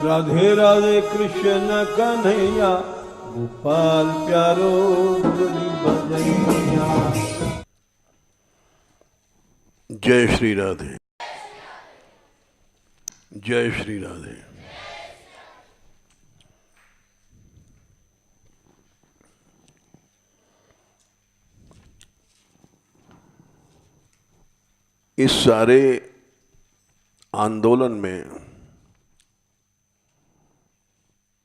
राधे राधे कृष्ण कन्हैया, गोपाल प्यारो मुरली बजैया। जय श्री राधे, जय श्री राधे। इस सारे आंदोलन में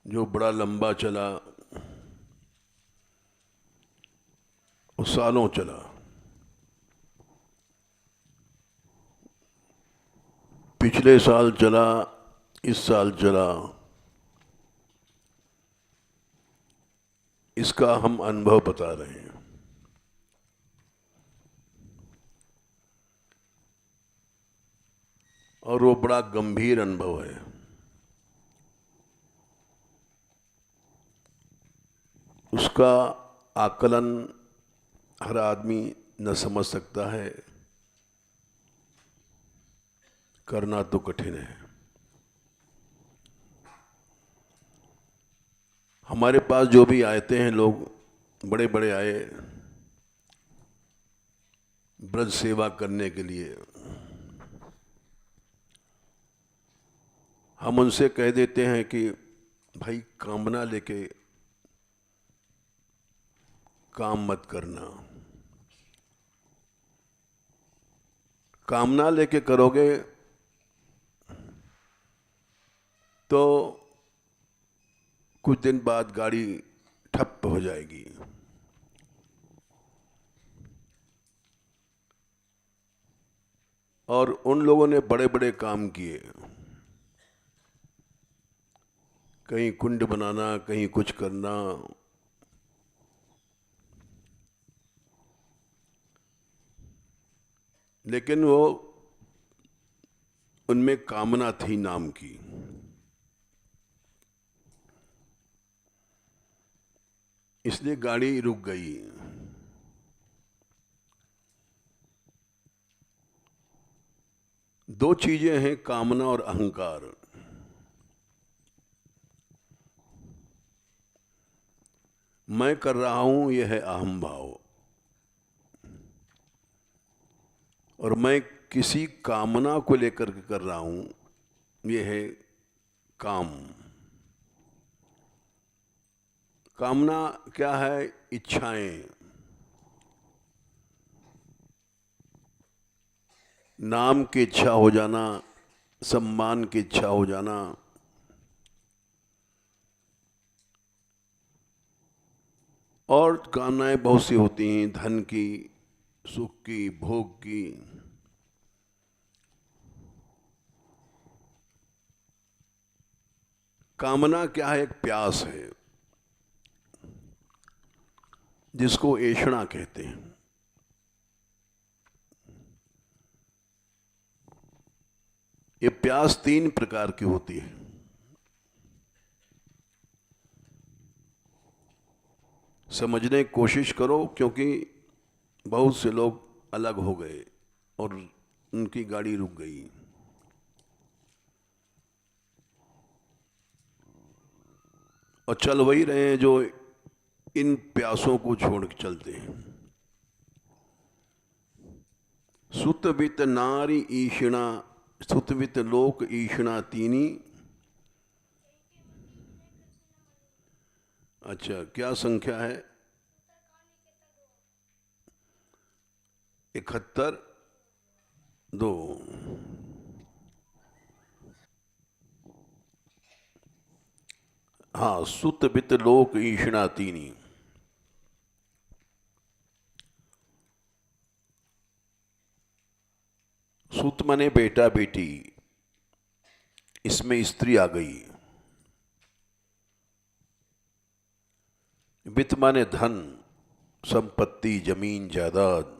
जो बड़ा लंबा चला और सालों चला, पिछले साल चला, इस साल चला, इसका हम अनुभव बता रहे हैं। और वो बड़ा गंभीर अनुभव है। उसका आकलन हर आदमी न समझ सकता है, करना तो कठिन है। हमारे पास जो भी आते हैं लोग, बड़े बड़े आए ब्रज सेवा करने के लिए, हम उनसे कह देते हैं कि भाई कामना लेके काम मत करना। कामना लेके करोगे तो कुछ दिन बाद गाड़ी ठप हो जाएगी। और उन लोगों ने बड़े बड़े काम किए, कहीं कुंड बनाना, कहीं कुछ करना, लेकिन वो उनमें कामना थी नाम की। इसलिए गाड़ी रुक गई। दो चीजें हैं, कामना और अहंकार। मैं कर रहा हूं, यह है अहम भाव। और मैं किसी कामना को लेकर के कर रहा हूं, यह है काम। कामना क्या है? इच्छाएं। नाम की इच्छा हो जाना, सम्मान की इच्छा हो जाना, और कामनाएं बहुत सी होती हैं, धन की, सुख की, भोग की। कामना क्या है? एक प्यास है, जिसको ऐषणा कहते हैं। ये प्यास तीन प्रकार की होती है। समझने की कोशिश करो, क्योंकि बहुत से लोग अलग हो गए और उनकी गाड़ी रुक गई। और चल वही रहे हैं जो इन प्यासों को छोड़ के चलते हैं। सुतवित नारी ईषणा, सुतवित लोक ईषणा तीनी। अच्छा, क्या संख्या है? 71-2। हाँ, सुतवित लोक ईषणा तीनी। सुत माने बेटा बेटी, इसमें स्त्री आ गई। वित्त माने धन, संपत्ति, जमीन, जायदाद।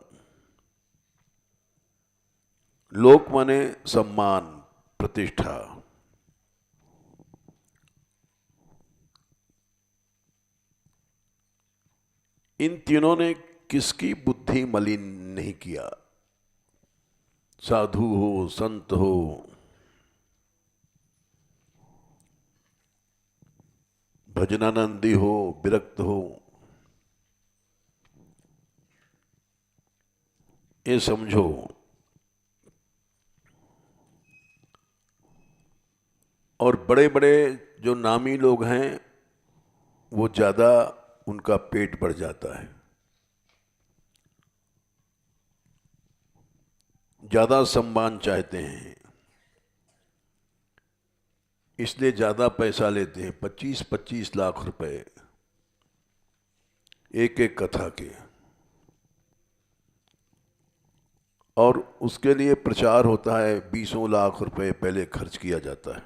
लोक माने सम्मान, प्रतिष्ठा। इन तीनों ने किसकी बुद्धि मलिन नहीं किया? साधु हो, संत हो, भजनानंदी हो, विरक्त हो, ये समझो और बड़े बड़े जो नामी लोग हैं वो ज़्यादा उनका पेट बढ़ जाता है, ज़्यादा सम्मान चाहते हैं, इसलिए ज़्यादा पैसा लेते हैं। 25-25 लाख रुपए एक एक कथा के, और उसके लिए प्रचार होता है। 20 लाख रुपए पहले खर्च किया जाता है।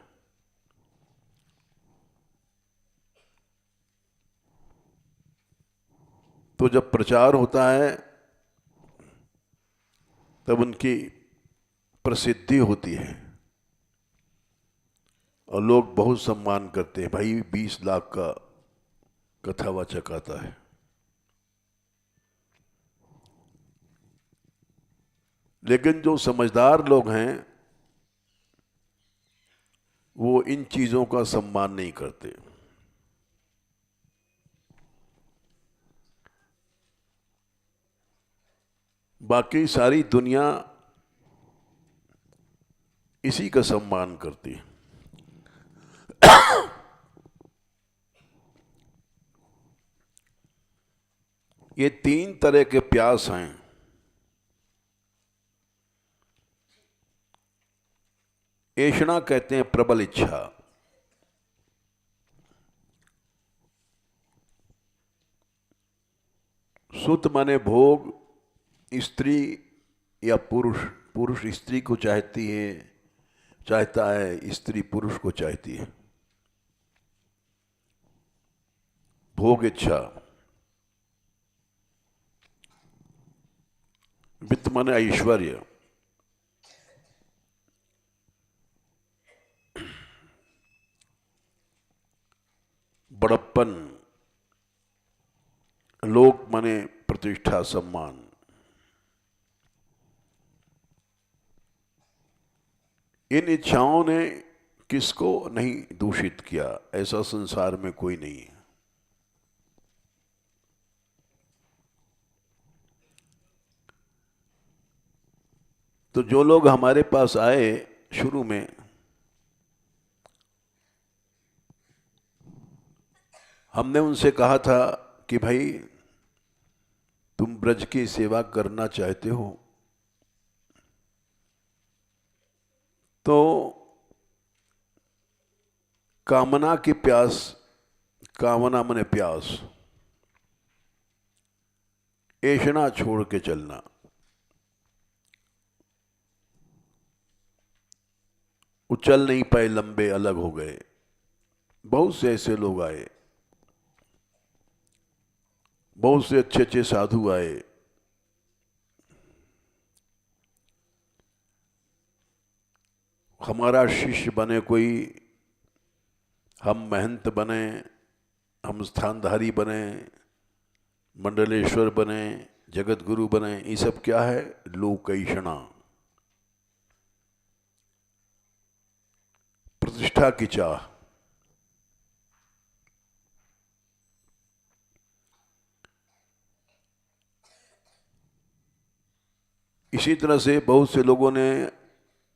तो जब प्रचार होता है तब उनकी प्रसिद्धि होती है और लोग बहुत सम्मान करते हैं। भाई 20 लाख का कथावाचक आता है। लेकिन जो समझदार लोग हैं वो इन चीजों का सम्मान नहीं करते। बाकी सारी दुनिया इसी का सम्मान करती है। ये 3 तरह के प्यास हैं। ऐषणा कहते हैं प्रबल इच्छा, सुत माने भोग, स्त्री या पुरुष, पुरुष स्त्री को चाहता है, स्त्री पुरुष को चाहती है। भोग इच्छा। वित्त माने ऐश्वर्य, बड़प्पन, लोक माने प्रतिष्ठा सम्मान। इन इच्छाओं ने किसको नहीं दूषित किया? ऐसा संसार में कोई नहीं है। तो जो लोग हमारे पास आए शुरू में, हमने उनसे कहा था कि भाई तुम ब्रज की सेवा करना चाहते हो तो कामना की प्यास, कामना मने प्यास, ऐषणा छोड़ के चलना। वो चल नहीं पाए, लंबे अलग हो गए। बहुत से ऐसे लोग आए, बहुत से अच्छे अच्छे साधु आए। हमारा शिष्य बने कोई, हम महंत बने, हम स्थानधारी बने, मंडलेश्वर बने, जगत गुरु बने, ये सब क्या है? लोकैषणा, प्रतिष्ठा की चाह। इसी तरह से बहुत से लोगों ने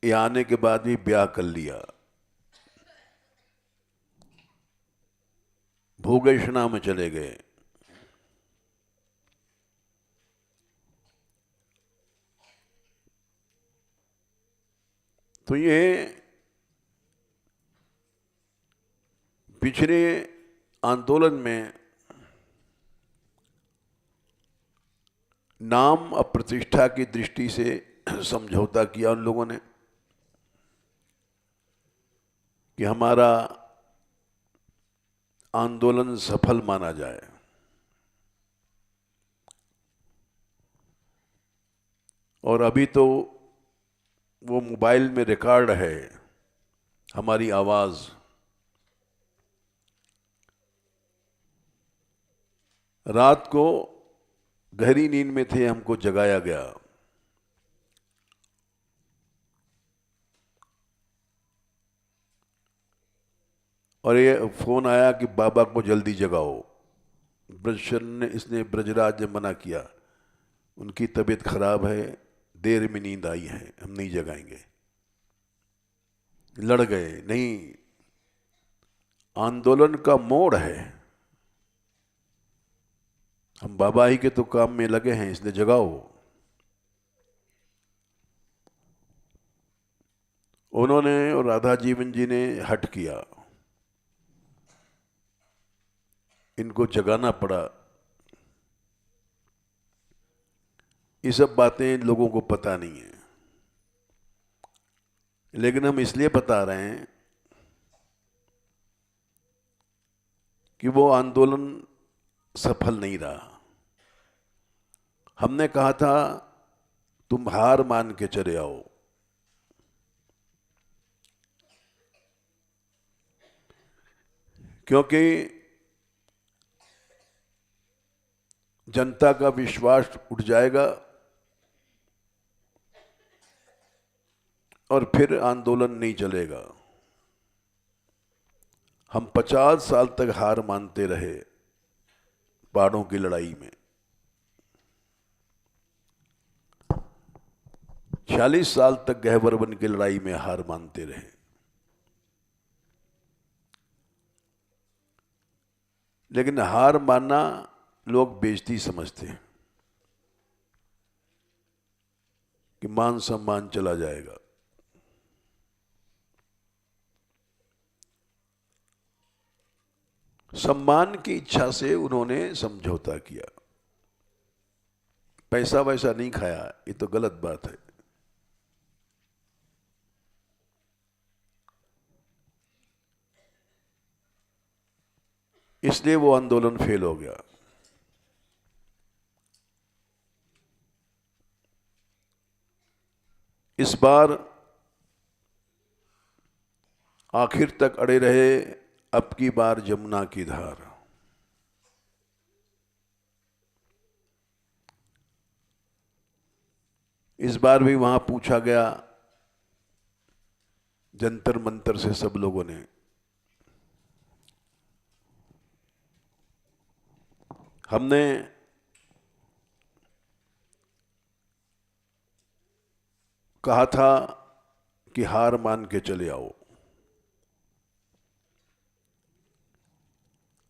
यहाँ आने के बाद भी ब्याह कर लिया, भोगैषणा में चले गए। तो ये पिछले आंदोलन में नाम और प्रतिष्ठा की दृष्टि से समझौता किया उन लोगों ने कि हमारा आंदोलन सफल माना जाए। और अभी तो वो मोबाइल में रिकॉर्ड है हमारी आवाज। रात को गहरी नींद में थे, हमको जगाया गया। और ये फोन आया कि बाबा को जल्दी जगाओ। ब्रजशरण ने इसने ब्रजराज ने मना किया, उनकी तबीयत खराब है, देर में नींद आई है, हम नहीं जगाएंगे। लड़ गए, नहीं, आंदोलन का मोड़ है, हम बाबा ही के तो काम में लगे हैं, इसलिए जगाओ। उन्होंने और राधा जीवन जी ने हट किया, इनको जगाना पड़ा। ये सब बातें लोगों को पता नहीं है, लेकिन हम इसलिए बता रहे हैं कि वो आंदोलन सफल नहीं रहा। हमने कहा था तुम हार मान के चले आओ, क्योंकि जनता का विश्वास उठ जाएगा और फिर आंदोलन नहीं चलेगा। हम 50 साल तक हार मानते रहे पहाड़ों की लड़ाई में, 46 साल तक गहवर वन की लड़ाई में हार मानते रहे। लेकिन हार मानना लोग बेइज्जती समझते हैं कि मान सम्मान चला जाएगा। सम्मान की इच्छा से उन्होंने समझौता किया, पैसा वैसा नहीं खाया, ये तो गलत बात है। इसलिए वो आंदोलन फेल हो गया। इस बार आखिर तक अड़े रहे, अब की बार जमुना की धार। इस बार भी वहां पूछा गया जंतर मंतर से सब लोगों ने, हमने कहा था कि हार मान के चले आओ।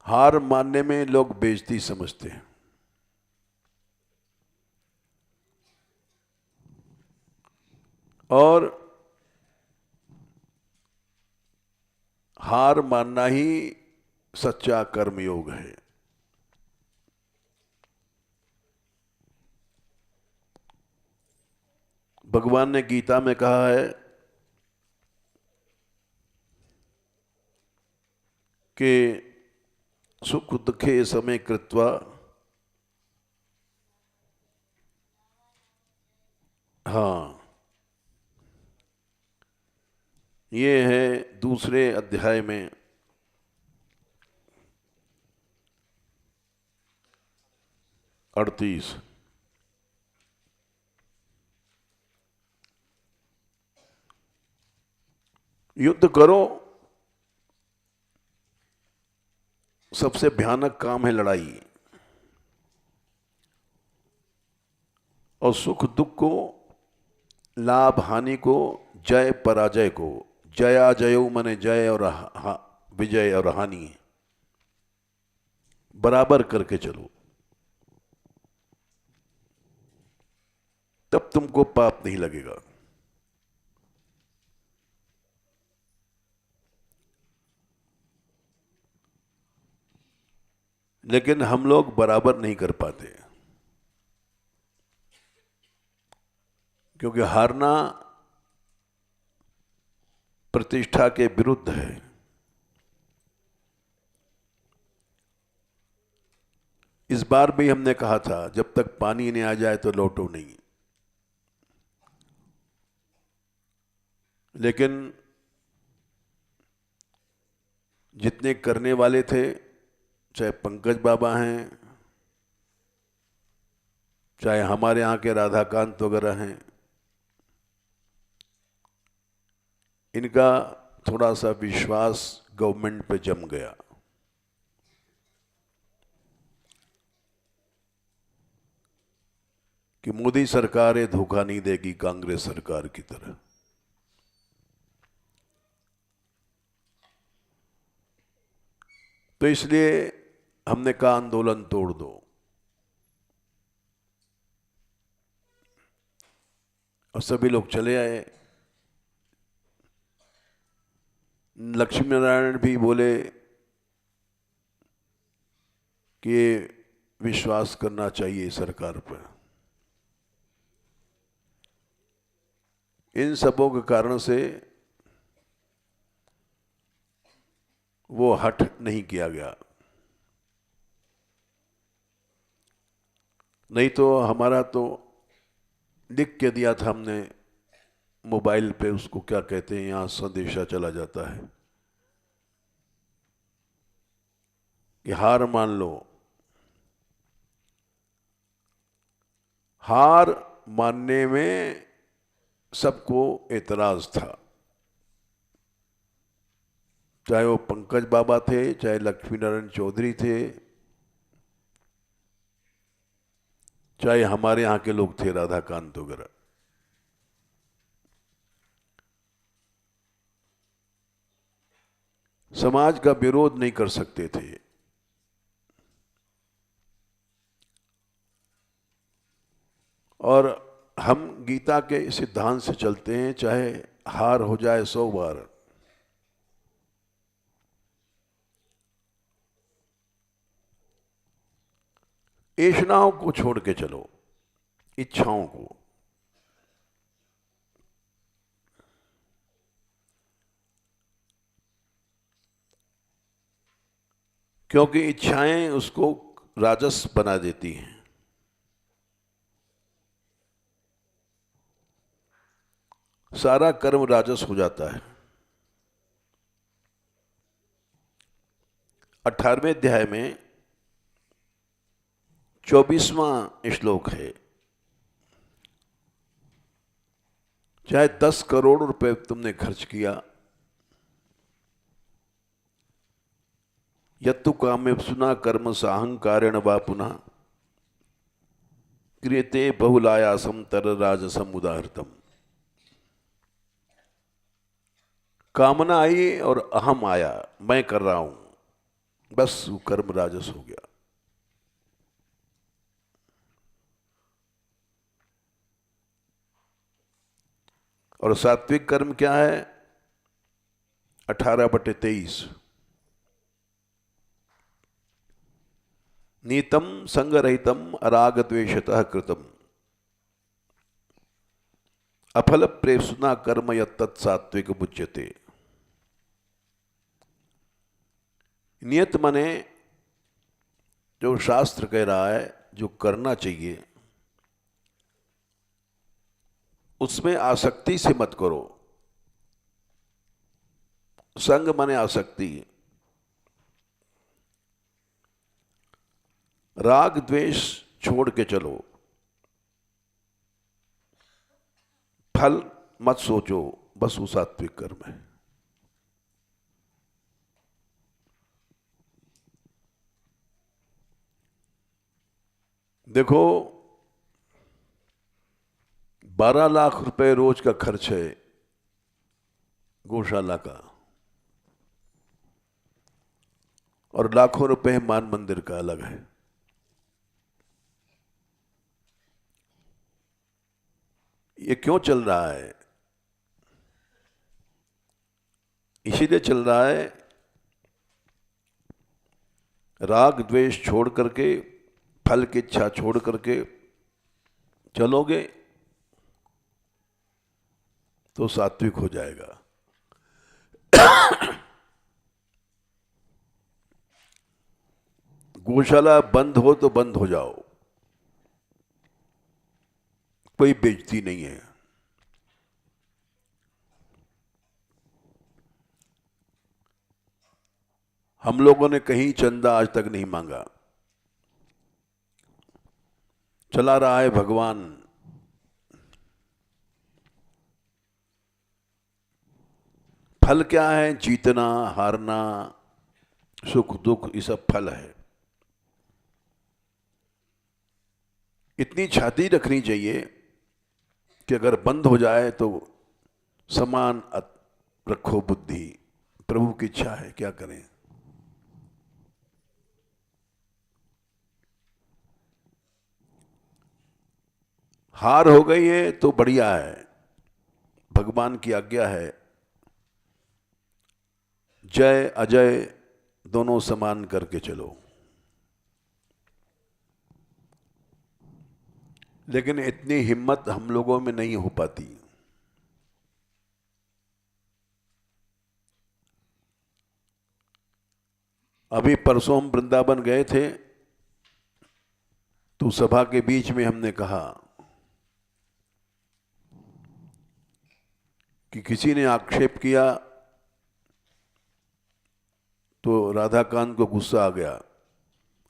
हार मानने में लोग बेइज्जती समझते हैं, और हार मानना ही सच्चा कर्मयोग है। भगवान ने गीता में कहा है कि सुख दुखे समय कृत्वा, हाँ, ये है दूसरे अध्याय में 38। युद्ध करो, सबसे भयानक काम है लड़ाई, और सुख दुख को, लाभ हानि को, जय पराजय को, जया जयो माने जय और विजय और हानि बराबर करके चलो, तब तुमको पाप नहीं लगेगा। लेकिन हम लोग बराबर नहीं कर पाते, क्योंकि हारना प्रतिष्ठा के विरुद्ध है। इस बार भी हमने कहा था जब तक पानी नहीं आ जाए तो लौटो नहीं, लेकिन जितने करने वाले थे, चाहे पंकज बाबा हैं, चाहे हमारे यहाँ के राधाकांत वगैरह हैं, इनका थोड़ा सा विश्वास गवर्नमेंट पे जम गया। कि मोदी सरकार ये धोखा नहीं देगी कांग्रेस सरकार की तरह। तो इसलिए हमने कहा आंदोलन तोड़ दो। और सभी लोग चले आए। लक्ष्मी नारायण भी बोले कि विश्वास करना चाहिए सरकार पर। इन सबों के कारण से वो हट नहीं किया गया। नहीं तो हमारा तो लिख के दिया था हमने मोबाइल पे, उसको क्या कहते हैं, यहां संदेशा चला जाता है कि हार मान लो। हार मानने में सबको एतराज था, चाहे वो पंकज बाबा थे, चाहे लक्ष्मी नारायण चौधरी थे, चाहे हमारे यहाँ के लोग थे राधाकांत वगैरह। समाज का विरोध नहीं कर सकते थे। और हम गीता के सिद्धांत से चलते हैं, चाहे हार हो जाए 100 बार, ऐषणाओं को छोड़ के चलो, इच्छाओं को। क्योंकि इच्छाएं उसको राजस बना देती हैं। सारा कर्म राजस हो जाता है। 18वें अध्याय में 24वां श्लोक है। चाहे 10 करोड़ रुपए तुमने खर्च किया, यत्तु कामेप्सुना कर्म साहंकारेण वा पुनः क्रियते बहुलायासम तर राजसम उदाहृतम। कामना आई और अहम आया, मैं कर रहा हूं, बस वो कर्म राजस हो गया। और सात्विक कर्म क्या है? 18/23। नीतम संगरहितम अराग द्वेषतः कृतम अफल प्रेषुना कर्म यत्तत् सात्विक बुच्यते। नियत मने जो शास्त्र कह रहा है, जो करना चाहिए, उसमें आसक्ति से मत करो। संग मने आसक्ति। राग द्वेष छोड़ के चलो। फल मत सोचो, बस वो सात्विक कर्म है। देखो, 12 लाख रुपए रोज का खर्च है गौशाला का, और लाखों रुपए मान मंदिर का अलग है। ये क्यों चल रहा है? इसीलिए चल रहा है, राग द्वेष छोड़ करके, फल की इच्छा छोड़ करके चलोगे तो सात्विक हो जाएगा। गौशाला बंद हो तो बंद हो जाओ, कोई बेइज्जती नहीं है। हम लोगों ने कहीं चंदा आज तक नहीं मांगा। चला रहा है भगवान। फल क्या है? जीतना, हारना, सुख दुख, ये सब फल है। इतनी छाती रखनी चाहिए कि अगर बंद हो जाए तो समान रखो बुद्धि। प्रभु की इच्छा है, क्या करें। हार हो गई है तो बढ़िया है, भगवान की आज्ञा है। जय अजय दोनों समान करके चलो। लेकिन इतनी हिम्मत हम लोगों में नहीं हो पाती। अभी परसों हम वृंदावन गए थे, तो सभा के बीच में हमने कहा कि किसी ने आक्षेप किया तो राधाकांत को गुस्सा आ गया।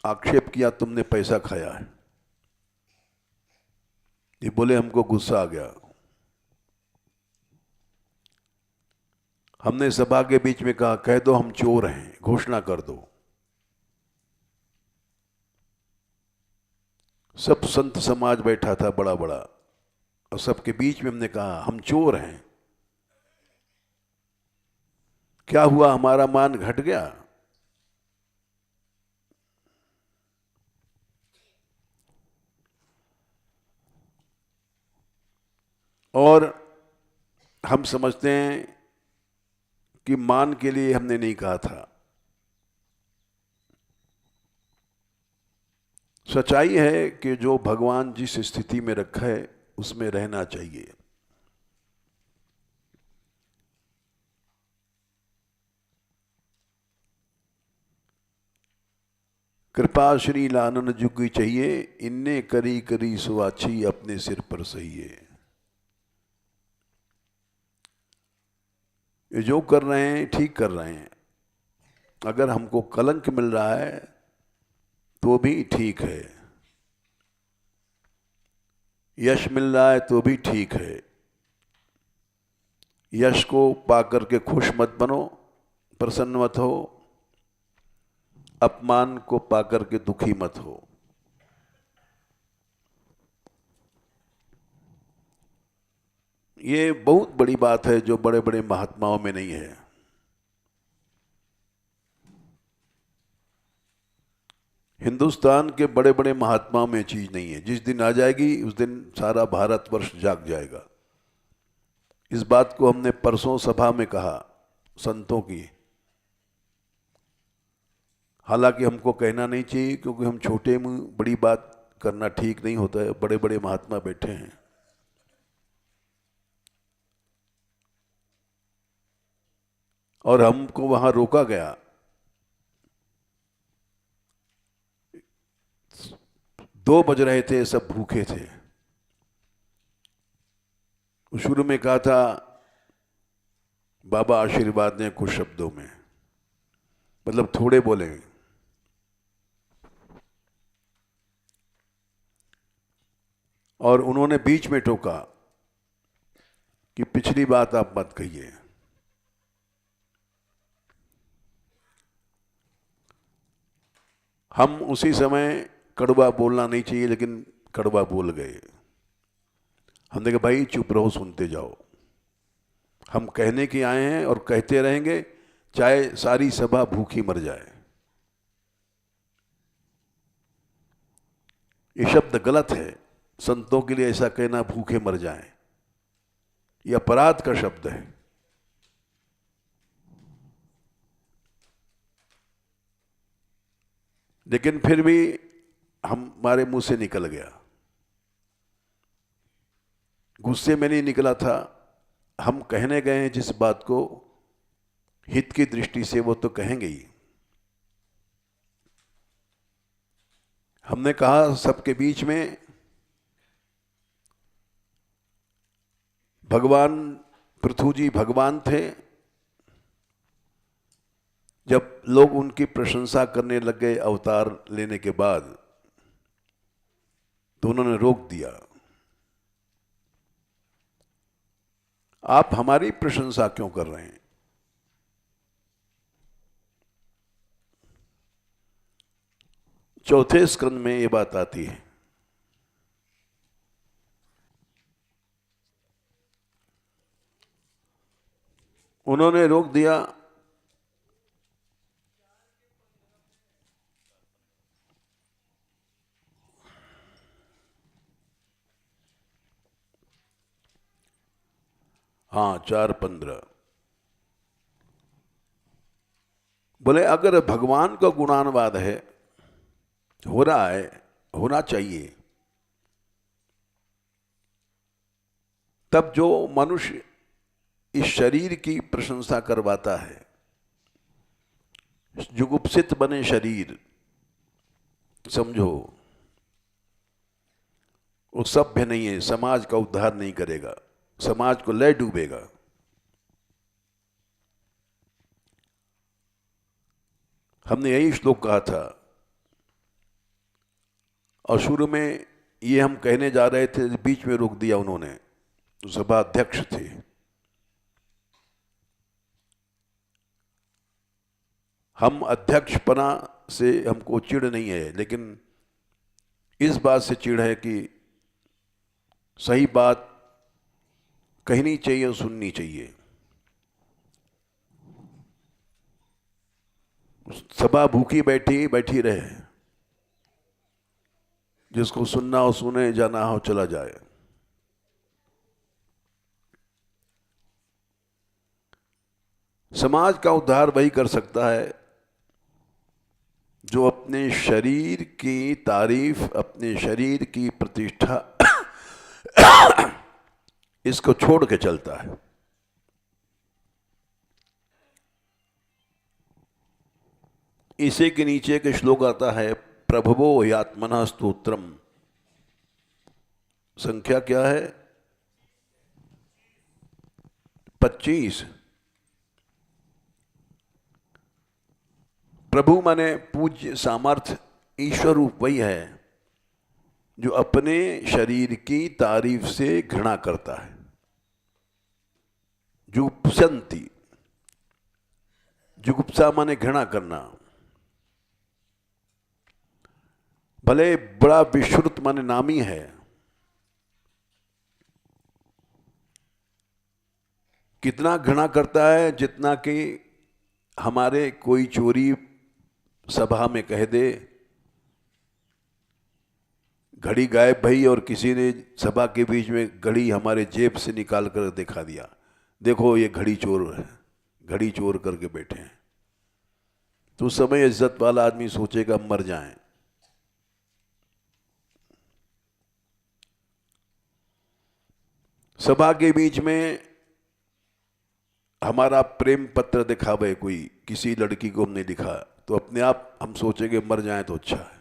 आक्षेप किया तुमने पैसा खाया है। ये बोले हमको गुस्सा आ गया। हमने सभा के बीच में कहा कह दो हम चोर हैं, घोषणा कर दो। सब संत समाज बैठा था बड़ा बड़ा, और सबके बीच में हमने कहा हम चोर हैं। क्या हुआ? हमारा मान घट गया? और हम समझते हैं कि मान के लिए हमने नहीं कहा था। सच्चाई है कि जो भगवान जिस स्थिति में रखा है उसमें रहना चाहिए। कृपा श्री लानन जुगी चाहिए, इन्ने करी करी सुआछी अपने सिर पर सही है। ये जो कर रहे हैं ठीक कर रहे हैं। अगर हमको कलंक मिल रहा है तो भी ठीक है, यश मिल रहा है तो भी ठीक है। यश को पाकर के खुश मत बनो, प्रसन्न मत हो। अपमान को पाकर के दुखी मत हो। ये बहुत बड़ी बात है जो बड़े बड़े महात्माओं में नहीं है। हिंदुस्तान के बड़े बड़े महात्माओं में चीज नहीं है। जिस दिन आ जाएगी उस दिन सारा भारतवर्ष जाग जाएगा। इस बात को हमने परसों सभा में कहा संतों की। हालांकि हमको कहना नहीं चाहिए क्योंकि हम छोटे में बड़ी बात करना ठीक नहीं होता है। बड़े बड़े महात्मा बैठे हैं। और हमको वहां रोका गया। 2 बज रहे थे, सब भूखे थे। शुरू में कहा था बाबा आशीर्वाद दें कुछ शब्दों में, मतलब थोड़े बोले। और उन्होंने बीच में टोका कि पिछली बात आप मत कहिए। हम उसी समय कड़वा बोलना नहीं चाहिए, लेकिन कड़वा बोल गए। हमने कहा भाई चुप रहो, सुनते जाओ। हम कहने के आए हैं और कहते रहेंगे, चाहे सारी सभा भूखी मर जाए। ये शब्द गलत है। संतों के लिए ऐसा कहना भूखे मर जाएं, ये अपराध का शब्द है। लेकिन फिर भी हमारे मुंह से निकल गया। गुस्से में नहीं निकला था। हम कहने गए हैं जिस बात को हित की दृष्टि से, वो तो कहेंगे ही। हमने कहा सबके बीच में भगवान पृथु जी भगवान थे। जब लोग उनकी प्रशंसा करने लग गए अवतार लेने के बाद, तो उन्होंने रोक दिया। आप हमारी प्रशंसा क्यों कर रहे हैं? चौथे स्कंद में ये बात आती है। उन्होंने रोक दिया। हाँ, 4:15 बोले अगर भगवान का गुणानुवाद है, हो रहा है, होना चाहिए, तब जो मनुष्य इस शरीर की प्रशंसा करवाता है, जुगुप्सित बने शरीर, समझो वो सभ्य नहीं है, समाज का उद्धार नहीं करेगा, समाज को ले डूबेगा। हमने यही श्लोक कहा था और शुरू में ये हम कहने जा रहे थे, बीच में रोक दिया उन्होंने, तो सभा अध्यक्ष थे। हम अध्यक्षपना से हमको चिढ़ नहीं है, लेकिन इस बात से चिढ़ है कि सही बात कहनी चाहिए और सुननी चाहिए। सभा भूखी बैठी रहे, जिसको सुनना हो सुने, जाना हो चला जाए। समाज का उद्धार वही कर सकता है जो अपने शरीर की तारीफ, अपने शरीर की प्रतिष्ठा इसको छोड़ के चलता है। इसी के नीचे के श्लोक आता है, प्रभवो ह्यात्मनः स्तोत्रम। संख्या क्या है? 25। प्रभु माने पूज्य, सामर्थ्य, ईश्वर रूप वही है जो अपने शरीर की तारीफ से घृणा करता है। जुगुप्सन्ति, जुगुप्सा माने घृणा करना। भले बड़ा विश्रुत माने नामी है, कितना घृणा करता है, जितना कि हमारे कोई चोरी सभा में कह दे, घड़ी गायब भई और किसी ने सभा के बीच में घड़ी हमारे जेब से निकाल कर दिखा दिया, देखो ये घड़ी चोर है, घड़ी चोर करके बैठे हैं, तो उस समय इज्जत वाला आदमी सोचेगा मर जाएं। सभा के बीच में हमारा प्रेम पत्र दिखावे कोई, किसी लड़की को हमने लिखा, तो अपने आप हम सोचेंगे मर जाएं तो अच्छा है।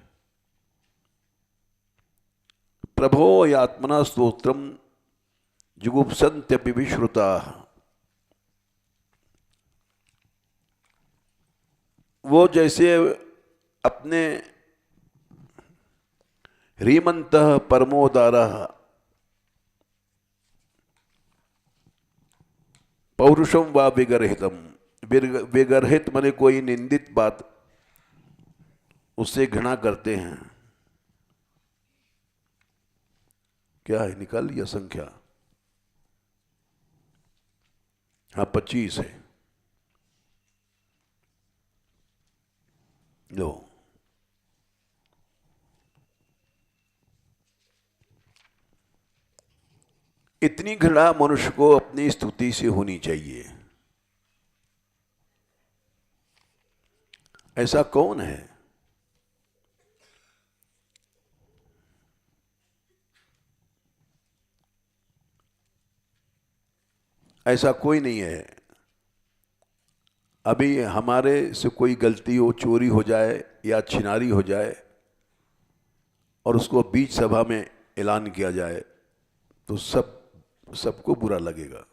प्रभो यात्मना स्तोत्रम जुगुप्सन्त्यपि विश्रुता। वो जैसे अपने ह्रीमंतः परमोदारः पौरुषम व विगर्हितम। विगर्हित माने कोई निंदित बात, उससे घृणा करते हैं। क्या है, निकाल लिया संख्या? हाँ, 25 है। लो, इतनी घृणा मनुष्य को अपनी स्तुति से होनी चाहिए। ऐसा कौन है? ऐसा कोई नहीं है। अभी हमारे से कोई गलती हो, चोरी हो जाए या छिनारी हो जाए और उसको बीच सभा में ऐलान किया जाए तो सबको बुरा लगेगा।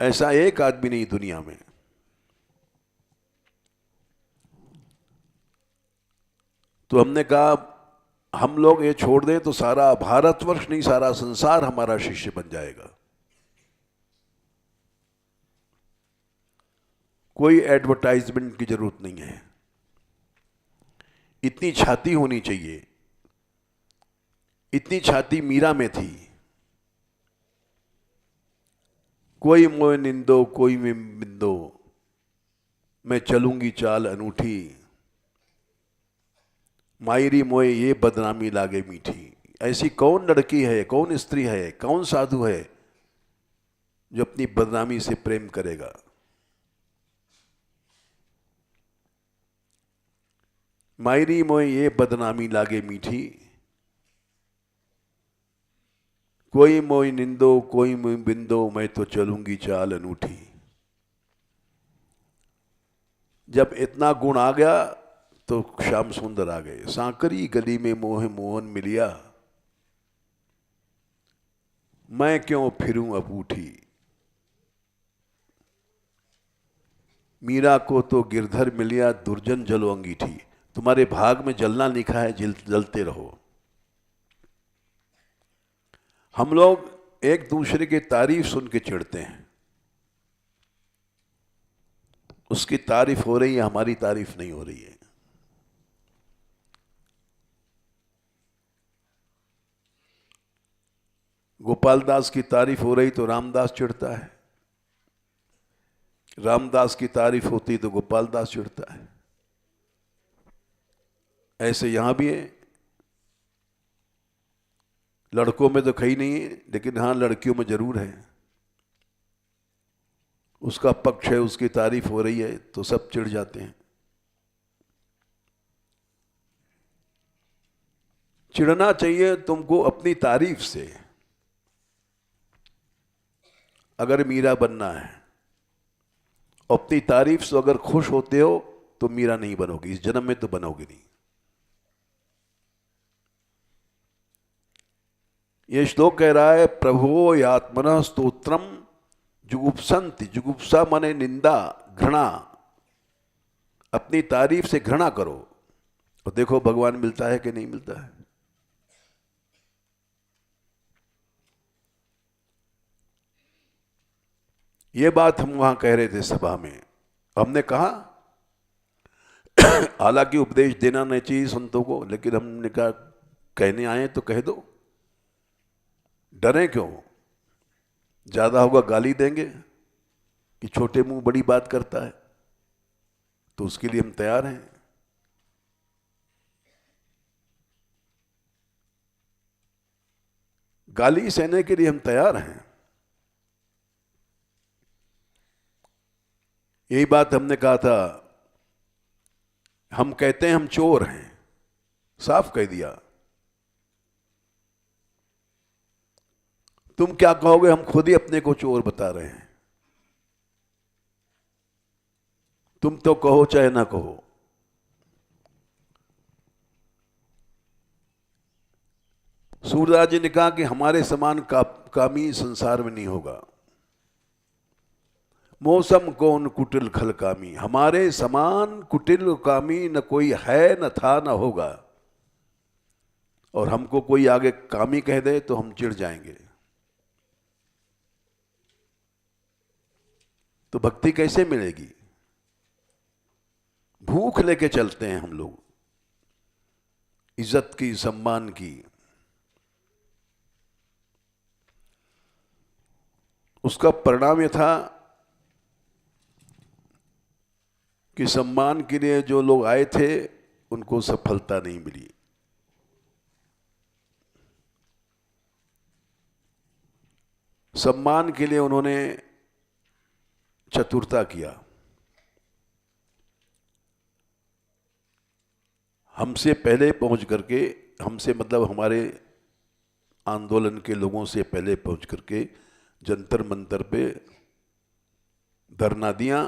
ऐसा एक आदमी नहीं दुनिया में। तो हमने कहा हम लोग ये छोड़ दें तो सारा भारतवर्ष नहीं, सारा संसार हमारा शिष्य बन जाएगा। कोई एडवर्टाइजमेंट की जरूरत नहीं है। इतनी छाती होनी चाहिए। इतनी छाती मीरा में थी। कोई मोय निंदो कोई में बिंदो, मैं चलूंगी चाल अनूठी, मायरी मोए ये बदनामी लागे मीठी। ऐसी कौन लड़की है, कौन स्त्री है, कौन साधु है जो अपनी बदनामी से प्रेम करेगा। मायरी मोए ये बदनामी लागे मीठी, कोई मोई निंदो कोई मोई बिंदो, मैं तो चलूंगी चाल अनूठी। जब इतना गुण आ गया तो श्याम सुंदर आ गए। सांकरी गली में मोह मोहन मिलिया, मैं क्यों फिरूं अपूठी। मीरा को तो गिरधर मिलिया, दुर्जन जलो अंगीठी। तुम्हारे भाग में जलना लिखा है, जलते रहो। हम लोग एक दूसरे की तारीफ सुन के चिढ़ते हैं। उसकी तारीफ हो रही है, हमारी तारीफ नहीं हो रही है। गोपाल दास की तारीफ हो रही तो रामदास चिढ़ता है, रामदास की तारीफ होती तो गोपाल दास चिढ़ता है। ऐसे यहां भी है। लड़कों में तो कहीं नहीं है, लेकिन हां लड़कियों में जरूर है। उसका पक्ष है, उसकी तारीफ हो रही है तो सब चिढ़ जाते हैं। चिढ़ना चाहिए तुमको अपनी तारीफ से। अगर मीरा बनना है, अपनी तारीफ से अगर खुश होते हो तो मीरा नहीं बनोगी, इस जन्म में तो बनोगी नहीं। ये श्लोक कह रहा है, प्रभो यात्मनः स्तोत्रम जुगुप्सन्ति। जुगुप्सा माने निंदा, घृणा। अपनी तारीफ से घृणा करो और देखो भगवान मिलता है कि नहीं मिलता है। ये बात हम वहां कह रहे थे सभा में। हमने कहा हालांकि उपदेश देना नहीं चाहिए संतों को, लेकिन हमने कहा कहने आए तो कह दो, डरे क्यों। ज्यादा होगा गाली देंगे कि छोटे मुंह बड़ी बात करता है, तो उसके लिए हम तैयार हैं। गाली सहने के लिए हम तैयार हैं। यही बात हमने कहा था। हम कहते हैं हम चोर हैं, साफ कह दिया। तुम क्या कहोगे, हम खुद ही अपने को चोर बता रहे हैं। तुम तो कहो चाहे ना कहो। सूरदास जी ने कहा कि हमारे समान कामी संसार में नहीं होगा। मौसम कौन कुटिल खल कामी, हमारे समान कुटिल कामी न कोई है, न था, न होगा। और हमको कोई आगे कामी कह दे तो हम चिढ़ जाएंगे। तो भक्ति कैसे मिलेगी। भूख लेके चलते हैं हम लोग, इज्जत की, सम्मान की। उसका परिणाम यह था कि सम्मान के लिए जो लोग आए थे उनको सफलता नहीं मिली। सम्मान के लिए उन्होंने चतुरता किया। हमसे पहले पहुंच करके, हमसे मतलब हमारे आंदोलन के लोगों से पहले पहुंच करके जंतर मंतर पे धरना दिया।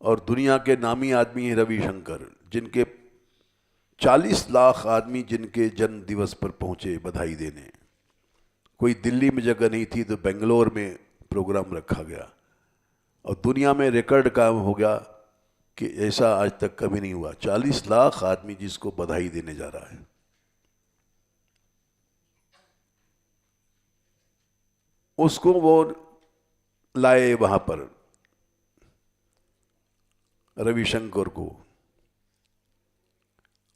और दुनिया के नामी आदमी हैं रविशंकर, जिनके 40 लाख आदमी जिनके जन्म दिवस पर पहुंचे बधाई देने। कोई दिल्ली में जगह नहीं थी तो बेंगलोर में प्रोग्राम रखा गया। और दुनिया में रिकॉर्ड काम हो गया कि ऐसा आज तक कभी नहीं हुआ। 40 लाख आदमी जिसको बधाई देने जा रहा है। उसको वो लाए वहां पर रविशंकर को,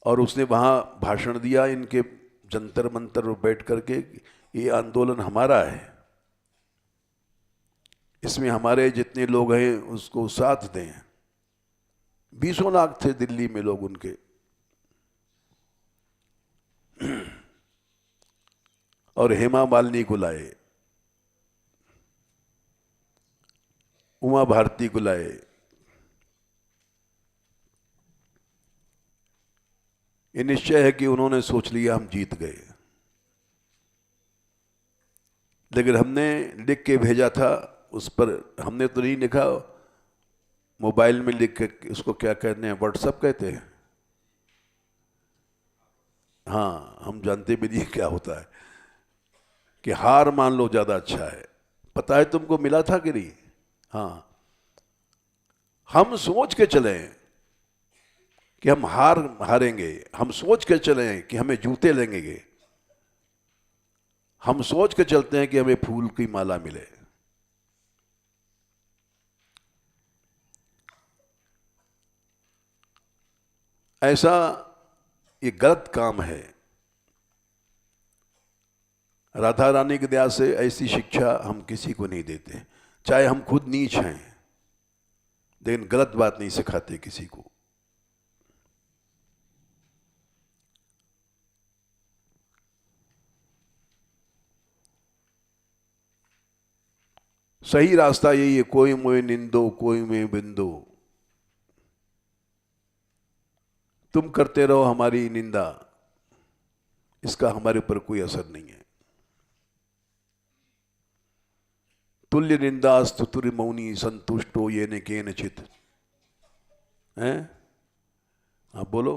और उसने वहां भाषण दिया इनके जंतर मंतर पर बैठ करके, ये आंदोलन हमारा है, इसमें हमारे जितने लोग हैं उसको साथ दें। 20 लाख थे दिल्ली में लोग उनके। और हेमा मालिनी को लाए, उमा भारती को लाए। ये निश्चय है कि उन्होंने सोच लिया हम जीत गए, लेकिन हमने लिख के भेजा था उस पर, हमने तो नहीं लिखा, मोबाइल में लिख के, उसको क्या कहते हैं, व्हाट्सएप कहते हैं, हाँ हम जानते भी नहीं क्या होता है, कि हार मान लो ज़्यादा अच्छा है। पता है तुमको मिला था कि नहीं? हाँ, हम सोच के चलें कि हम हारेंगे, हम सोच के चलें कि हमें जूते लेंगे, हम सोच के चलते हैं कि हमें फूल की माला मिले। ऐसा ये गलत काम है। राधा रानी की दया से ऐसी शिक्षा हम किसी को नहीं देते, चाहे हम खुद नीच हैं, लेकिन गलत बात नहीं सिखाते किसी को। सही रास्ता यही है, कोई मोए निंदो कोई में बिंदो, तुम करते रहो हमारी निंदा, इसका हमारे ऊपर कोई असर नहीं है। तुल्य निंदा स्तुति मौनी संतुष्टो ये न केनचित, हैं? आप बोलो।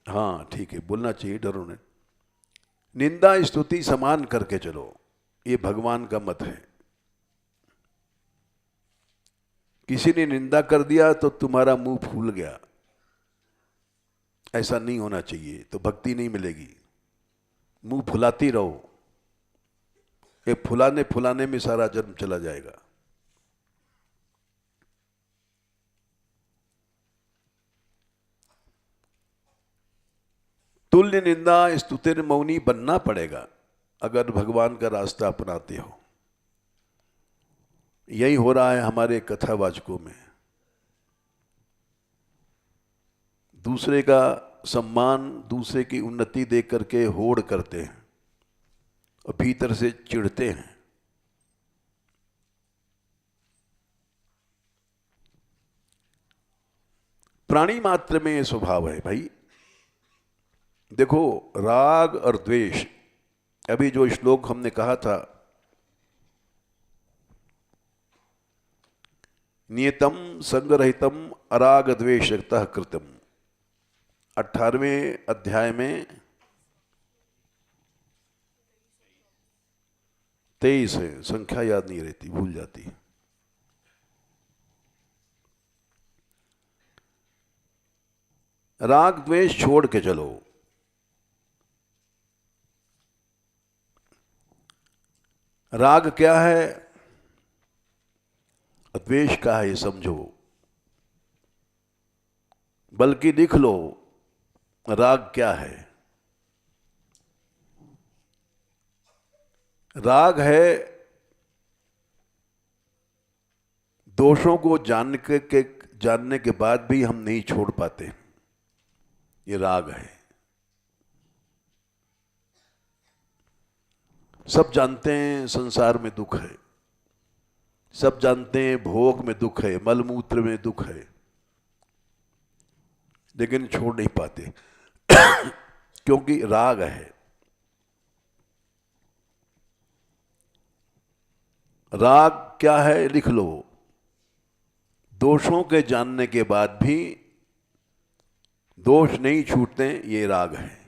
हाँ ठीक है, बोलना चाहिए, डरो नहीं। निंदा स्तुति समान करके चलो, ये भगवान का मत है। किसी ने निंदा कर दिया तो तुम्हारा मुंह फूल गया, ऐसा नहीं होना चाहिए, तो भक्ति नहीं मिलेगी। मुंह फुलाती रहो, ये फुलाने फुलाने में सारा जन्म चला जाएगा। तुल्य निंदा स्तुतिर मौनी बनना पड़ेगा अगर भगवान का रास्ता अपनाते हो। यही हो रहा है हमारे कथावाचकों में। दूसरे का सम्मान, दूसरे की उन्नति देख करके होड़ करते हैं और भीतर से चिढ़ते हैं। प्राणी मात्र में ये स्वभाव है भाई। देखो, राग और द्वेष, अभी जो श्लोक हमने कहा था, नियतम संगरहितम अराग द्वेषतः कृतम, 18वें अध्याय में 23 है, संख्या याद नहीं रहती, भूल जाती। राग द्वेष छोड़ के चलो। राग क्या है, द्वेष क्या है, ये समझो। बल्कि लिख लो, राग क्या है। राग है दोषों को जानने के बाद भी हम नहीं छोड़ पाते, ये राग है। सब जानते हैं संसार में दुख है, सब जानते हैं भोग में दुख है, मलमूत्र में दुख है, लेकिन छोड़ नहीं पाते क्योंकि राग है। राग क्या है, लिख लो। दोषों के जानने के बाद भी दोष नहीं छूटते, ये राग है।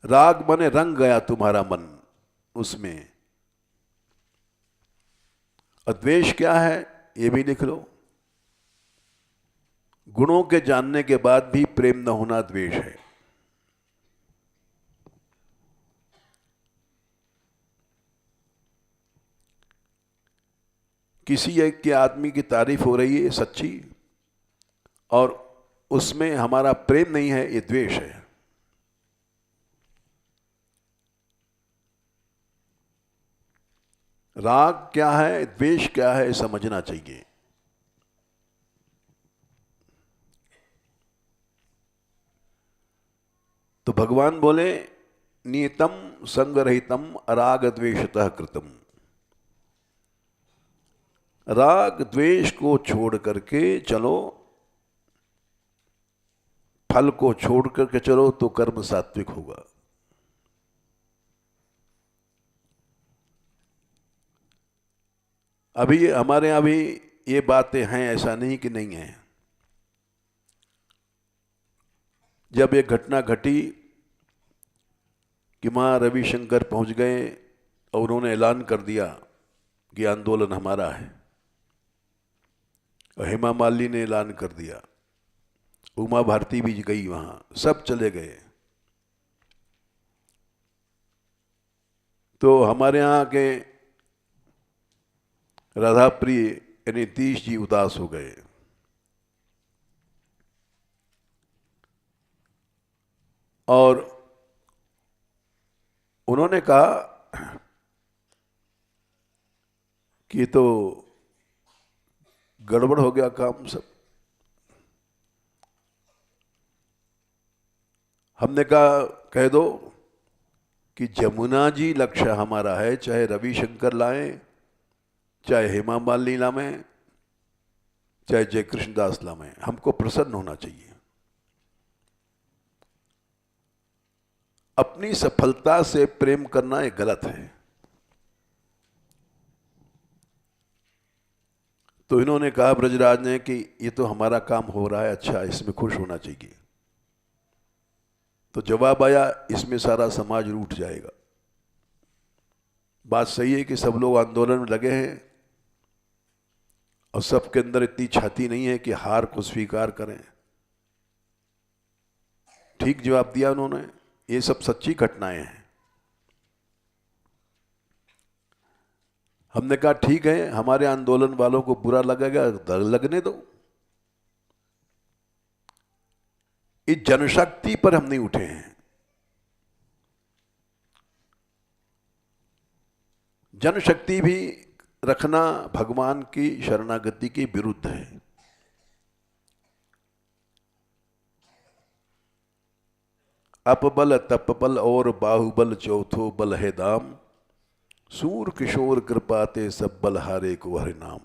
राग माने रंग गया तुम्हारा मन उसमें। द्वेष क्या है, ये भी लिख लो। गुणों के जानने के बाद भी प्रेम न होना द्वेष है। किसी एक के आदमी की तारीफ हो रही है सच्ची, और उसमें हमारा प्रेम नहीं है, ये द्वेष है। राग क्या है, द्वेष क्या है, समझना चाहिए। तो भगवान बोले नियतम संगरहितम अराग द्वेषतः कृतम। राग द्वेष को छोड़ करके चलो, फल को छोड़ करके चलो तो कर्म सात्विक होगा। अभी हमारे यहाँ भी ये बातें हैं, ऐसा नहीं कि नहीं है। जब ये घटना घटी कि मां रविशंकर पहुंच गए और उन्होंने ऐलान कर दिया कि आंदोलन हमारा है, और हेमा मालिनी ने ऐलान कर दिया, उमा भारती भी गई वहां, सब चले गए, तो हमारे यहाँ के राधा प्रिय यानी नीतीश जी उदास हो गए। और उन्होंने कहा कि ये तो गड़बड़ हो गया काम सब। हमने कहा कह दो कि जमुना जी लक्ष्य हमारा है, चाहे रविशंकर लाएं, चाहे हेमा मालिनी लाएं, चाहे जय कृष्णदास लाएं, हमको प्रसन्न होना चाहिए। अपनी सफलता से प्रेम करना ये गलत है। तो इन्होंने कहा ब्रजराज ने कि ये तो हमारा काम हो रहा है, अच्छा, इसमें खुश होना चाहिए। तो जवाब आया इसमें सारा समाज रूठ जाएगा। बात सही है कि सब लोग आंदोलन में लगे हैं और सबके अंदर इतनी छाती नहीं है कि हार को स्वीकार करें। ठीक जवाब दिया उन्होंने, ये सब सच्ची घटनाएं हैं। हमने कहा ठीक है, हमारे आंदोलन वालों को बुरा लगेगा, लगने दो। इस जनशक्ति पर हम नहीं उठे हैं। जनशक्ति भी रखना भगवान की शरणागति के विरुद्ध है। अपबल तपबल और बाहुबल चौथो बल है दाम, सूर किशोर कृपाते सब बल हारे को हरि नाम।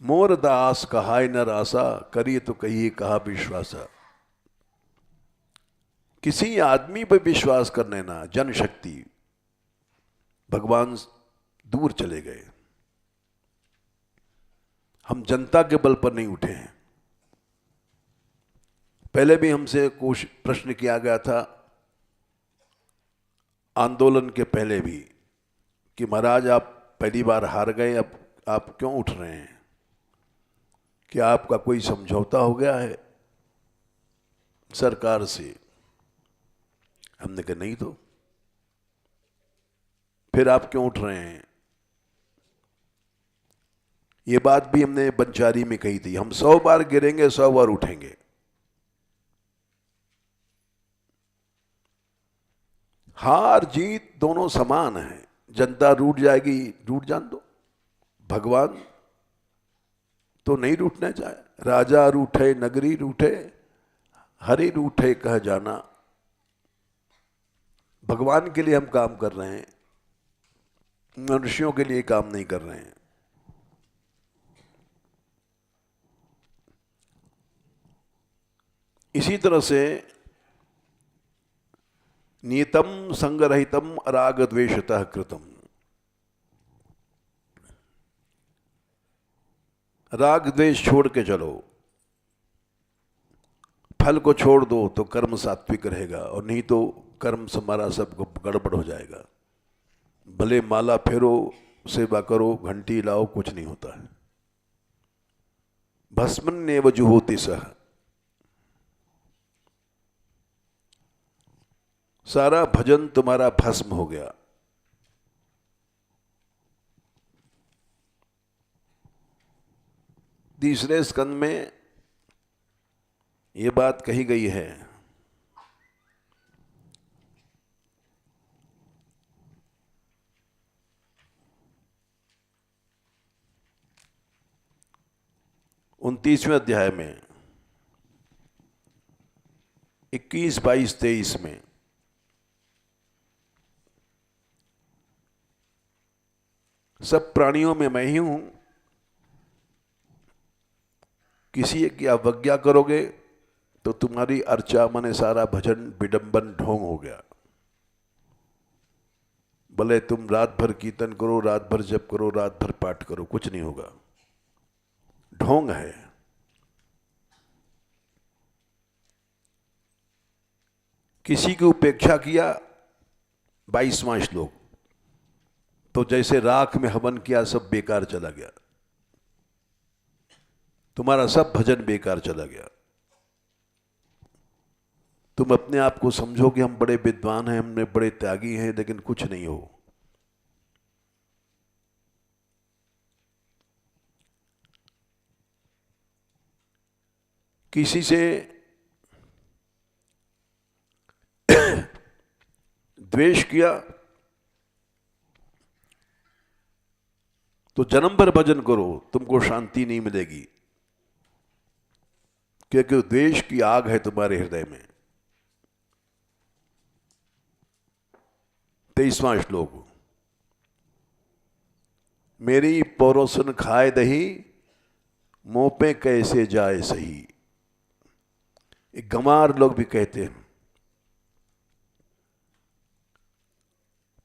मोर दास कहाय न रासा, करिए तो कहिए कहा विश्वासा। किसी आदमी पर विश्वास करने ना, जनशक्ति, भगवान दूर चले गए। हम जनता के बल पर नहीं उठे हैं। पहले भी हमसे कुछ प्रश्न किया गया था, आंदोलन के पहले भी, कि महाराज आप पहली बार हार गए, अब आप क्यों उठ रहे हैं? क्या आपका कोई समझौता हो गया है सरकार से? हमने कहा नहीं, तो फिर आप क्यों उठ रहे हैं? ये बात भी हमने बंचारी में कही थी, हम 100 बार गिरेंगे, 100 बार उठेंगे। हार जीत दोनों समान है। जनता रूठ जाएगी, रूठ जान दो। भगवान तो नहीं रूठना चाहे। राजा रूठे नगरी रूठे, हरि रूठे कह जाना। भगवान के लिए हम काम कर रहे हैं, मनुष्यों के लिए काम नहीं कर रहे हैं। इसी तरह से नियतम संगरहितम अराग द्वेषतः कृतम। राग द्वेष छोड़ के चलो, फल को छोड़ दो तो कर्म सात्विक रहेगा, और नहीं तो कर्म हमारा सब गड़बड़ हो जाएगा। भले माला फेरो, सेवा करो, घंटी लाओ, कुछ नहीं होता है। भस्मन्नेव जुहोति सह। सारा भजन तुम्हारा भस्म हो गया। तीसरे स्कंद में ये बात कही गई है, उनतीसवें अध्याय में 21, 22, 23 में सब प्राणियों में मैं ही हूं, किसी की अवज्ञा करोगे तो तुम्हारी अर्चा माने सारा भजन विडंबन ढोंग हो गया। भले तुम रात भर कीर्तन करो, रात भर जप करो, रात भर पाठ करो, कुछ नहीं होगा, ढोंग है। किसी की उपेक्षा किया, 22वां श्लोक, तो जैसे राख में हवन किया सब बेकार चला गया, तुम्हारा सब भजन बेकार चला गया। तुम अपने आप को समझो कि हम बड़े विद्वान हैं, हमने बड़े त्यागी हैं, लेकिन कुछ नहीं हो। किसी से द्वेष किया तो जन्म भर भजन करो, तुमको शांति नहीं मिलेगी, क्योंकि द्वेष की आग है तुम्हारे हृदय में। 23वां श्लोक, मेरी परोसन खाए दही, मुंह पे कैसे जाए सही। एक गंवार लोग भी कहते हैं,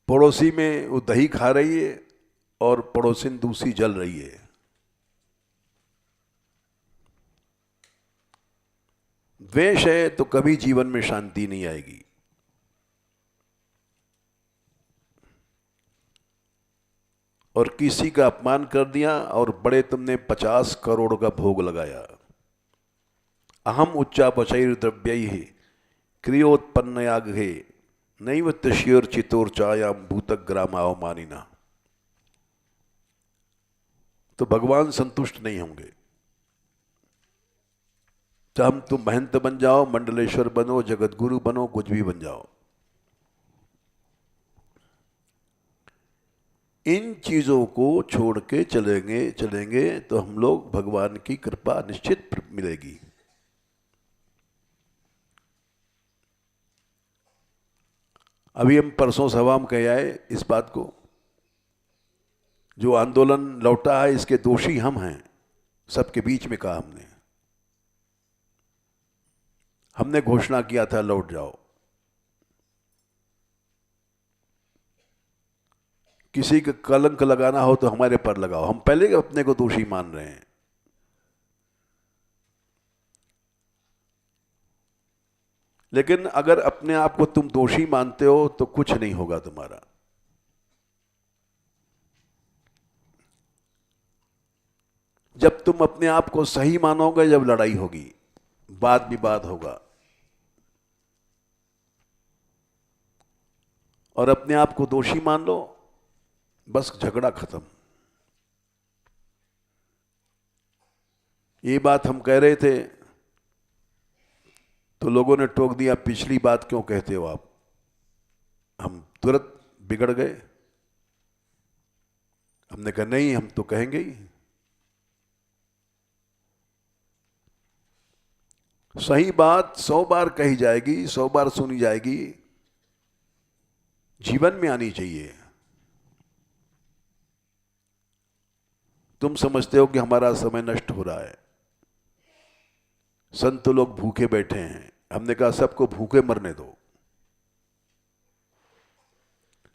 पड़ोसी में वो दही खा रही है और पड़ोसिन दूसरी जल रही है। द्वेष है तो कभी जीवन में शांति नहीं आएगी। और किसी का अपमान कर दिया और बड़े तुमने 50 करोड़ का भोग लगाया। अहम उच्चापचैर द्रव्यैः क्रियोत्पन्नयागहे नैव तस्योर्चितोर्चायां भूतग्रामावमानिना। तो भगवान संतुष्ट नहीं होंगे। चाहे तुम महंत बन जाओ, मंडलेश्वर बनो, जगत गुरु बनो, कुछ भी बन जाओ, इन चीजों को छोड़ के चलेंगे तो हम लोग भगवान की कृपा निश्चित मिलेगी। अभी हम परसों सभा में कह आए इस बात को, जो आंदोलन लौटा है इसके दोषी हम हैं। सबके बीच में कहा हमने घोषणा किया था लौट जाओ। किसी का कलंक लगाना हो तो हमारे पर लगाओ, हम पहले अपने को दोषी मान रहे हैं। लेकिन अगर अपने आप को तुम दोषी मानते हो तो कुछ नहीं होगा तुम्हारा। जब तुम अपने आप को सही मानोगे, जब लड़ाई होगी, वाद विवाद होगा, और अपने आप को दोषी मान लो, बस झगड़ा खत्म। ये बात हम कह रहे थे तो लोगों ने टोक दिया, पिछली बात क्यों कहते हो आप। हम तुरंत बिगड़ गए। हमने कहा नहीं, हम तो कहेंगे ही। सही बात 100 बार कही जाएगी, 100 बार सुनी जाएगी, जीवन में आनी चाहिए। तुम समझते हो कि हमारा समय नष्ट हो रहा है, संत लोग भूखे बैठे हैं। हमने कहा सबको भूखे मरने दो।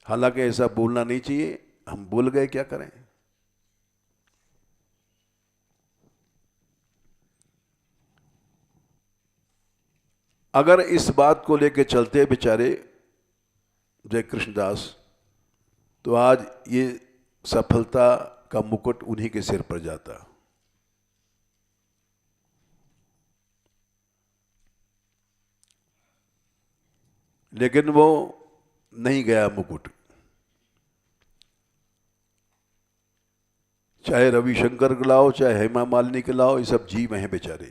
हालांकि ऐसा बोलना नहीं चाहिए, हम बोल गए, क्या करें। अगर इस बात को लेकर चलते बेचारे जय कृष्णदास, तो आज ये सफलता का मुकुट उन्हीं के सिर पर जाता। लेकिन वो नहीं गया मुकुट। चाहे रविशंकर को लाओ, चाहे हेमा मालिनी को लाओ, ये सब जीव हैं बेचारे,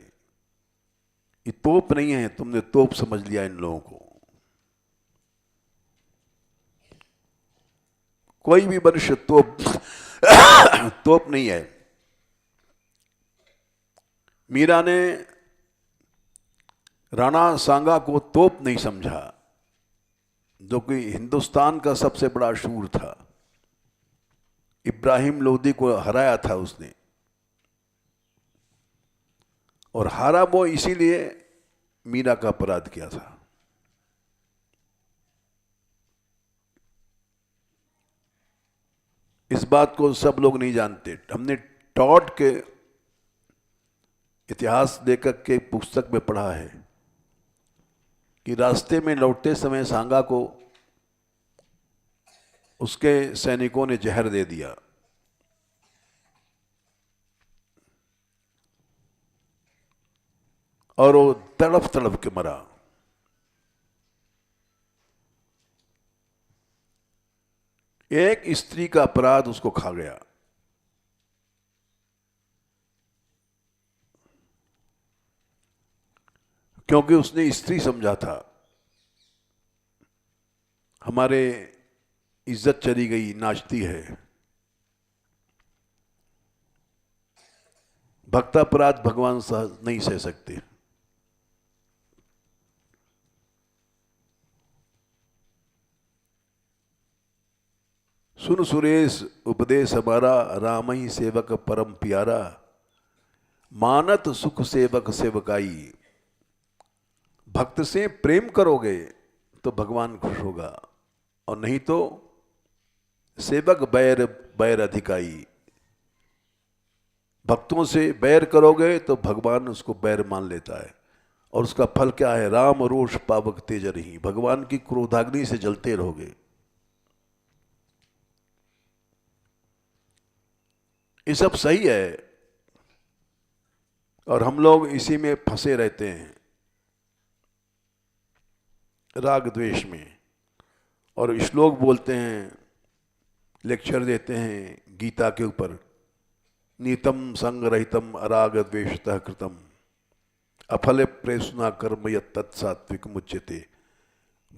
ये तोप नहीं है। तुमने तोप समझ लिया इन लोगों को। कोई भी मनुष्य तोप तोप नहीं है। मीरा ने राणा सांगा को तोप नहीं समझा, जो कि हिंदुस्तान का सबसे बड़ा शूर था। इब्राहिम लोदी को हराया था उसने, और हारा वो इसीलिए मीरा का अपराध किया था। इस बात को सब लोग नहीं जानते। हमने टॉड के इतिहास लेखक के पुस्तक में पढ़ा है कि रास्ते में लौटते समय सांगा को उसके सैनिकों ने जहर दे दिया, और वो तड़प तड़प के मरा। एक स्त्री का अपराध उसको खा गया। क्योंकि उसने स्त्री समझा था। हमारे इज्जत चली गई, नाचती है। भक्तापराध भगवान नहीं सह सकते। सुन सुरेश उपदेश हमारा, राम ही सेवक परम प्यारा, मानत सुख सेवक सेवकाई। भक्त से प्रेम करोगे तो भगवान खुश होगा, और नहीं तो सेवक बैर बैर अधिकाई। भक्तों से बैर करोगे तो भगवान उसको बैर मान लेता है, और उसका फल क्या है? राम रोष पावक तेज रही। भगवान की क्रोधाग्नि से जलते रहोगे। ये सब सही है, और हम लोग इसी में फंसे रहते हैं, राग द्वेष में। और श्लोक बोलते हैं, लेक्चर देते हैं गीता के ऊपर, नीतम संग रहितम अराग द्वेषतः कृतम अफल प्रेषणा कर्म यत् तत्सात्विक मुच्यते।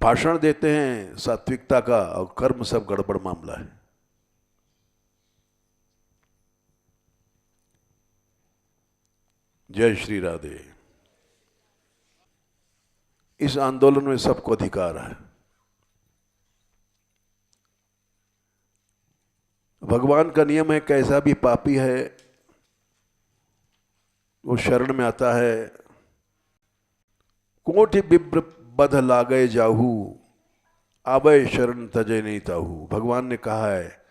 भाषण देते हैं सात्विकता का, और कर्म सब गड़बड़ मामला है। जय श्री राधे। इस आंदोलन में सबको अधिकार है। भगवान का नियम है, कैसा भी पापी है वो शरण में आता है। कोटि बिब्र बध लागे जाहू, आवे शरण तजे नहीं ताहू। भगवान ने कहा है,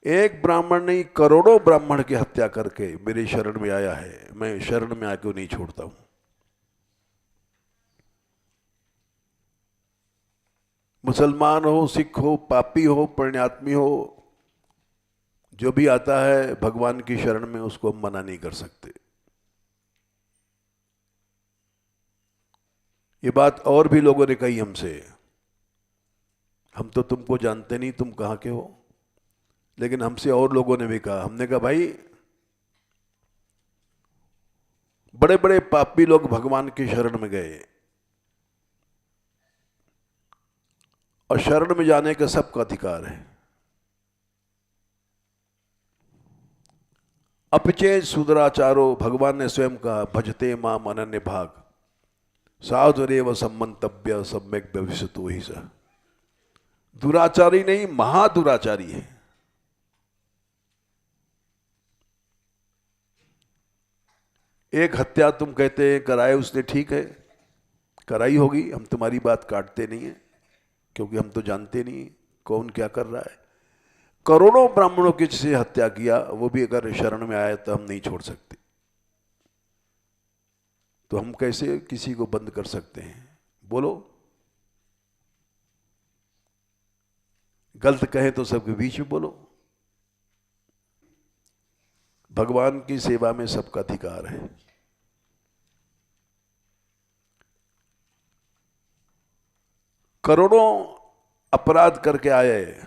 एक ब्राह्मण नहीं करोड़ों ब्राह्मण की हत्या करके मेरी शरण में आया है, मैं शरण में आके नहीं छोड़ता हूं। मुसलमान हो, सिख हो, पापी हो, पुण्यात्मी हो, जो भी आता है भगवान की शरण में, उसको हम मना नहीं कर सकते। ये बात और भी लोगों ने कही हमसे, हम तो तुमको जानते नहीं, तुम कहाँ के हो। लेकिन हमसे और लोगों ने भी कहा। हमने कहा भाई, बड़े बड़े पापी लोग भगवान की शरण में गए, और शरण में जाने का सबका अधिकार है। अपचे सुदराचारो, भगवान ने स्वयं कहा, भजते माम अनन्य भाग, साधुरेव सम्मंतव्य सम्यक भविष्यतो ही स। दुराचारी नहीं, महादुराचारी है। एक हत्या तुम कहते हैं कराए उसने, ठीक है कराई होगी, हम तुम्हारी बात काटते नहीं है, क्योंकि हम तो जानते नहीं कौन क्या कर रहा है। करोड़ों ब्राह्मणों की जिसे हत्या किया, वो भी अगर शरण में आए तो हम नहीं छोड़ सकते। तो हम कैसे किसी को बंद कर सकते हैं? बोलो, गलत कहें तो सबके बीच में बोलो। भगवान की सेवा में सबका अधिकार है। करोड़ों अपराध करके आए,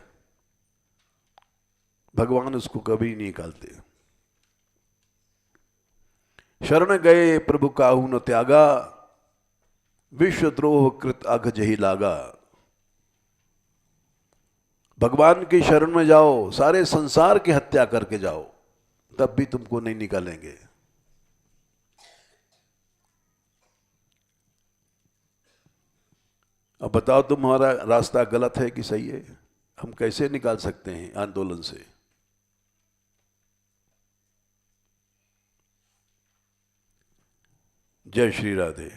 भगवान उसको कभी नहीं निकालते। शरण गए प्रभु काहू न त्यागा, विश्वद्रोह कृत अघ जही लागा। भगवान की शरण में जाओ, सारे संसार की हत्या करके जाओ, तब भी तुमको नहीं निकालेंगे। अब बताओ तुम्हारा रास्ता गलत है कि सही है? हम कैसे निकाल सकते हैं आंदोलन से? जय श्री राधे।